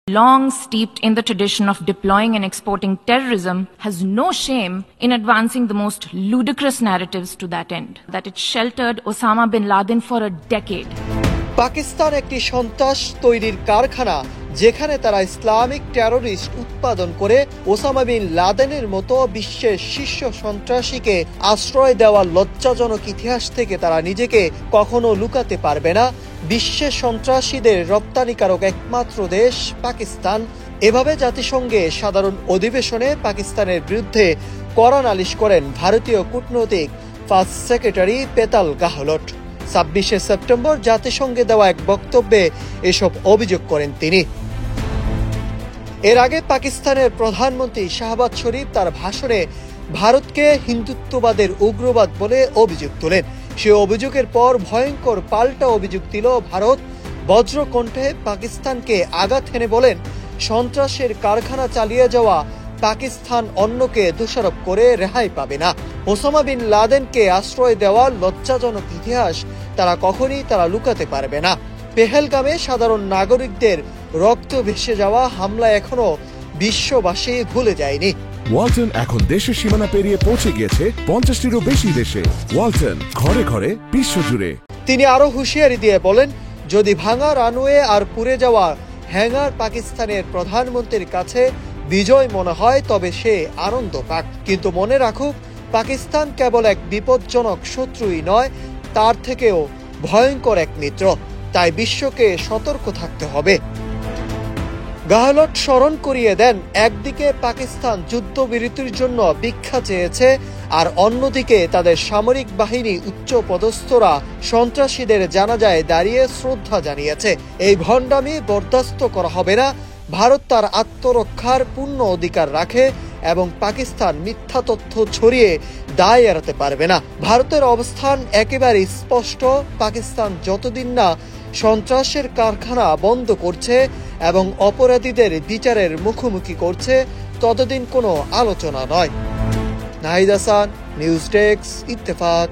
long steeped in the tradition of deploying and exporting terrorism, has no shame in advancing the most ludicrous narratives to that end, that it sheltered Osama bin Laden for a decade. Pakistan একটি সন্ত্রাস তৈরির কারখানা, যেখানে তারা Islamic terrorist উৎপাদন করে Osama bin লাদেনের মতো বিশ্বের শীর্ষ সন্ত্রাসীকে আশ্রয় দেওয়ার লজ্জাজনক ইতিহাস থেকে তারা নিজেকে কখনো লুকাতে পারবে না। বিশ্বের সন্ত্রাসীদের রপ্তানিকারক একমাত্র দেশ পাকিস্তান। এভাবে জাতিসংঘে সাধারণ অধিবেশনে পাকিস্তানের বিরুদ্ধে কড়া নালিশ করেন ভারতীয় কূটনৈতিক ফার্স্ট সেক্রেটারি পেতাল গাহলট। ২৬শে সেপ্টেম্বর জাতিসংঘে দেওয়া এক বক্তব্যে এসব অভিযোগ করেন তিনি। এর আগে পাকিস্তানের প্রধানমন্ত্রী শাহবাজ শরীফ তার ভাষণে ভারতকে হিন্দুত্ববাদের উগ্রবাদ বলে অভিযোগ তোলেন। সে অভিযোগের পর ভয়ঙ্কর পাল্টা অভিযোগ দিল ভারত। বজ্রকণ্ঠে পাকিস্তানকে আঘাত হেনে বলেন, সন্ত্রাসের কারখানা চালিয়ে যাওয়া পাকিস্তান অন্যকে দোষারোপ করে রেহাই পাবে না। ওসামা বিন লাদেনকে আশ্রয় দেওয়ার লজ্জাজনক ইতিহাস তারা লুকাতে পারবে না। পেহেলগামে সাধারণ নাগরিকদের রক্ত ভেসে যাওয়া হামলা এখনো বিশ্ববাসী ভুলে যায়নি। ওয়ালটন এখন দেশের সীমানা পেরিয়ে পৌঁছে গিয়েছে ৫০টিরও বেশি দেশে। ওয়ালটন, ঘরে ঘরে, বিশ্বজুড়ে। তিনি আরো হুঁশিয়ারি দিয়ে বলেন, যদি ভাঙা রানওয়ে আর পুড়ে যাওয়া হ্যাঙ্গার পাকিস্তানের প্রধানমন্ত্রীর কাছে বিজয় মনে হয়, তবে সে আনন্দ পাক। কিন্তু মনে রাখুক, পাকিস্তান কেবল এক বিপজ্জনক শত্রুই নয়, তার থেকেও ভয়ঙ্কর এক মিত্র। তাই বিশ্বকে সতর্ক থাকতে হবে। গাহলট স্মরণ করিয়ে দেন, একদিকে পাকিস্তান যুদ্ধবিরতির জন্য ভিক্ষা চেয়েছে, আর অন্যদিকে তাদের সামরিক বাহিনী উচ্চপদস্থরা সন্ত্রাসীদের জানাজায় দাঁড়িয়ে শ্রদ্ধা জানিয়েছে। এই ভণ্ডামি বরদাস্ত করা হবে না। ভারত তার আত্মরক্ষার পূর্ণ অধিকার রাখে এবং পাকিস্তান মিথ্যা তথ্য ছড়িয়ে দায় এড়াতে পারবে না। ভারতের অবস্থান একেবারে স্পষ্ট। পাকিস্তান যতদিন না সন্ত্রাসের কারখানা বন্ধ করছে এবং অপরাধীদের বিচারের মুখোমুখি করছে, ততদিন কোনো আলোচনা নয়। Nahid Hasan, news desk, Ittefaq.